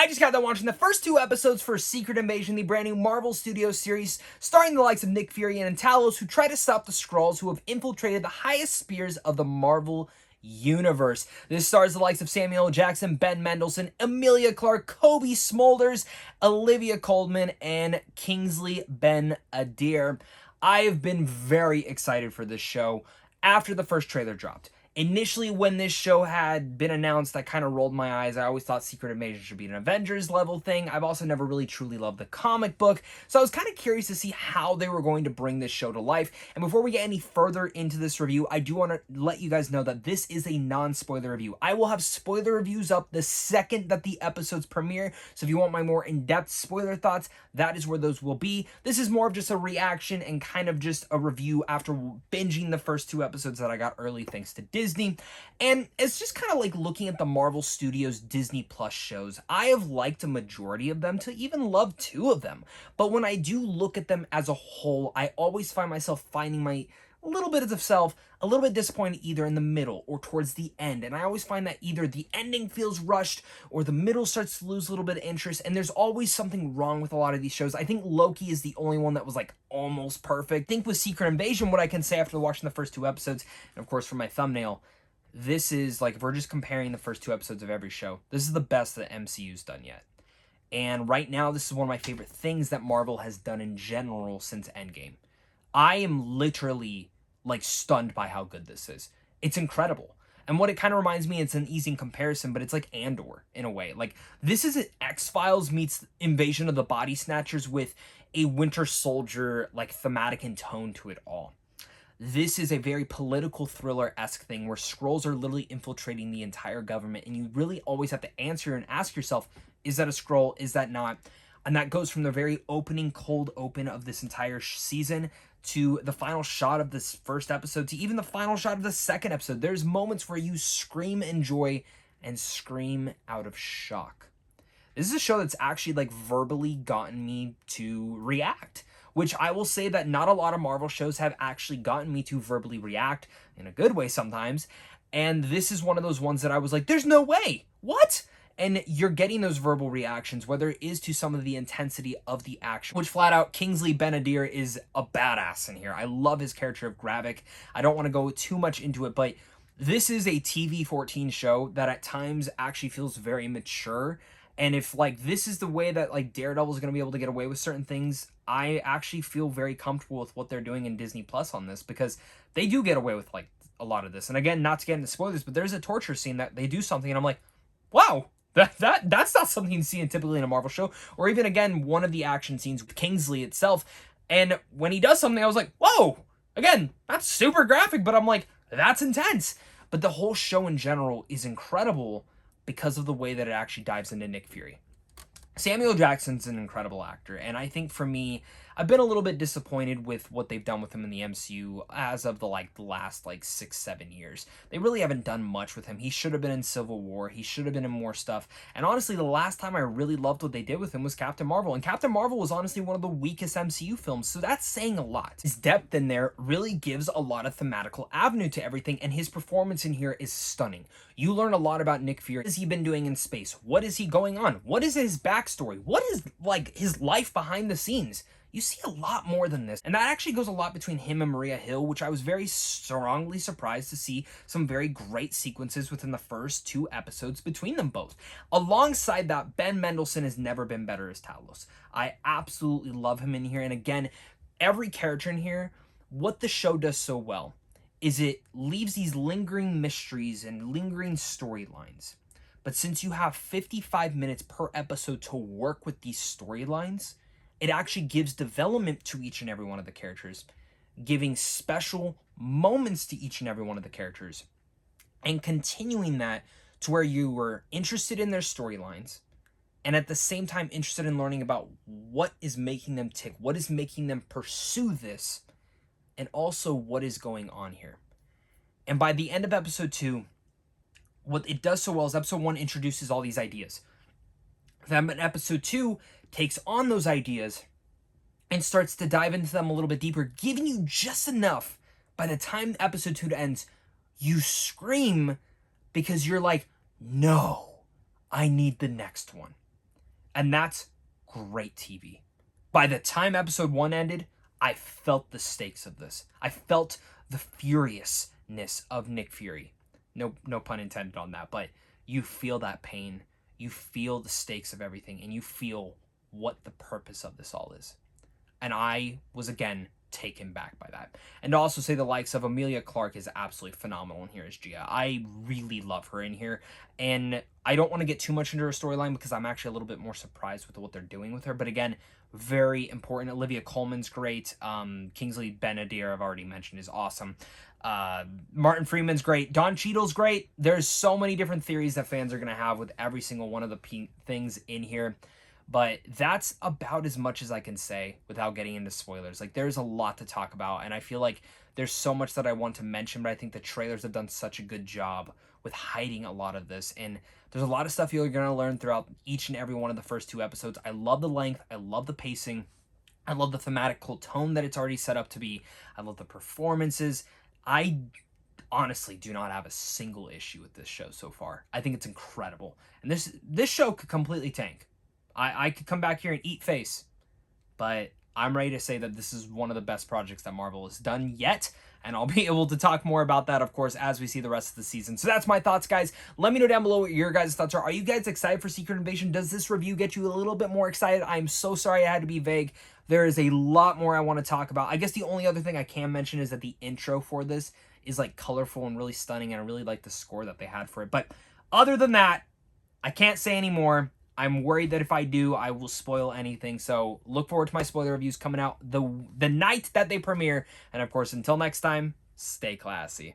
I just got done watching the first 2 episodes for Secret Invasion, the brand new Marvel Studios series starring the likes of Nick Fury and Talos, who try to stop the Skrulls who have infiltrated the highest spheres of the Marvel universe. This stars the likes of Samuel L. Jackson, Ben Mendelsohn, Emilia Clarke, Kobe Smulders, Olivia Colman, and Kingsley Ben-Adir. I have been very excited for this show after the first trailer dropped. Initially, when this show had been announced, I kind of rolled my eyes. I always thought Secret Invasion should be an Avengers level thing. I've also never really truly loved the comic book, so I was kind of curious to see how they were going to bring this show to life. And before we get any further into this review, I do want to let you guys know that this is a non-spoiler review. I will have spoiler reviews up the second that the episodes premiere, so if you want my more in-depth spoiler thoughts, that is where those will be. This is more of just a reaction and kind of just a review after binging the first 2 episodes that I got early thanks to Disney. And it's just kind of like looking at the Marvel Studios Disney Plus shows. I have liked a majority of them to even love 2 of them. But when I do look at them as a whole, I always find myself finding my little bit of self a little bit disappointed either in the middle or towards the end. And I always find that either the ending feels rushed or the middle starts to lose a little bit of interest. And there's always something wrong with a lot of these shows. I think Loki is the only one that was like almost perfect. I think with Secret Invasion, what I can say after watching the first 2 episodes, and of course for my thumbnail, this is like, if we're just comparing the first 2 episodes of every show, this is the best that MCU's done yet. And right now, this is one of my favorite things that Marvel has done in general since Endgame. I am literally like stunned by how good this is. It's incredible. And what it kind of reminds me, it's an easy comparison, but it's like Andor in a way. Like, this is an X-Files meets Invasion of the Body Snatchers with a Winter Soldier like thematic and tone to it all. This is a very political thriller-esque thing where Skrulls are literally infiltrating the entire government, and you really always have to answer and ask yourself, is that a Skrull? Is that not? And that goes from the very opening, cold open of this entire season to the final shot of this first episode to even the final shot of the second episode. There's moments where you scream in joy and scream out of shock. This is a show that's actually like verbally gotten me to react, which I will say that not a lot of Marvel shows have actually gotten me to verbally react in a good way sometimes. And this is one of those ones that I was like, there's no way. What? And you're getting those verbal reactions, whether it is to some of the intensity of the action, which flat out Kingsley Ben-Adir is a badass in here. I love his character of Gravik. I don't want to go too much into it, but this is a TV-14 show that at times actually feels very mature. And if like this is the way that like Daredevil is going to be able to get away with certain things, I actually feel very comfortable with what they're doing in Disney Plus on this, because they do get away with like a lot of this. And again, not to get into spoilers, but there's a torture scene that they do something and I'm like, wow, that's not something you see typically in a Marvel show. Or even again, one of the action scenes with Kingsley itself. And when he does something, I was like, whoa, again, that's super graphic, but I'm like, that's intense. But the whole show in general is incredible because of the way that it actually dives into Nick Fury. Samuel Jackson's an incredible actor, and I think for me, I've been a little bit disappointed with what they've done with him in the MCU as of the last 6-7 years. They really haven't done much with him. He should have been in Civil War. He should have been in more stuff. And honestly, the last time I really loved what they did with him was Captain Marvel. And Captain Marvel was honestly one of the weakest MCU films, so that's saying a lot. His depth in there really gives a lot of thematical avenue to everything, and his performance in here is stunning. You learn a lot about Nick Fury. What has he been doing in space? What is he going on? What is his backstory? What is his life behind the scenes? You see a lot more than this. And that actually goes a lot between him and Maria Hill, which I was very strongly surprised to see some very great sequences within the first 2 episodes between them both. Alongside that, Ben Mendelsohn has never been better as Talos. I absolutely love him in here. And again, every character in here, what the show does so well is it leaves these lingering mysteries and lingering storylines. But since you have 55 minutes per episode to work with these storylines, it actually gives development to each and every one of the characters, giving special moments to each and every one of the characters, and continuing that to where you were interested in their storylines, and at the same time interested in learning about what is making them tick, what is making them pursue this, and also what is going on here. And by the end of episode 2, what it does so well is episode 1 introduces all these ideas. Then episode 2 takes on those ideas and starts to dive into them a little bit deeper, giving you just enough by the time episode 2 ends, you scream because you're like, no, I need the next one. And that's great TV. By the time episode 1 ended, I felt the stakes of this. I felt the furiousness of Nick Fury. No pun intended on that, but you feel that pain. You feel the stakes of everything, and you feel what the purpose of this all is. And I was, again, taken back by that. And to also say the likes of Emilia Clarke is absolutely phenomenal in here as Gia. I really love her in here. And I don't want to get too much into her storyline because I'm actually a little bit more surprised with what they're doing with her. But again, very important. Olivia Colman's great. Kingsley Ben-Adir, I've already mentioned, is awesome. Martin Freeman's great. Don Cheadle's great. There's so many different theories that fans are going to have with every single one of the things in here. But that's about as much as I can say without getting into spoilers. Like, there's a lot to talk about, and I feel like there's so much that I want to mention, but I think the trailers have done such a good job with hiding a lot of this. And there's a lot of stuff you're going to learn throughout each and every one of the first 2 episodes. I love the length. I love the pacing. I love the thematical tone that it's already set up to be. I love the performances. I honestly do not have a single issue with this show so far. I think it's incredible. And this show could completely tank. I could come back here and eat face, but I'm ready to say that this is one of the best projects that Marvel has done yet, and I'll be able to talk more about that, of course, as we see the rest of the season. So that's my thoughts, guys. Let me know down below what your guys' thoughts are. Are you guys excited for Secret Invasion? Does this review get you a little bit more excited? I'm so sorry I had to be vague. There is a lot more I want to talk about. I guess the only other thing I can mention is that the intro for this is like colorful and really stunning, and I really like the score that they had for it. But other than that, I can't say any more. I'm worried that if I do, I will spoil anything. So look forward to my spoiler reviews coming out the night that they premiere. And of course, until next time, stay classy.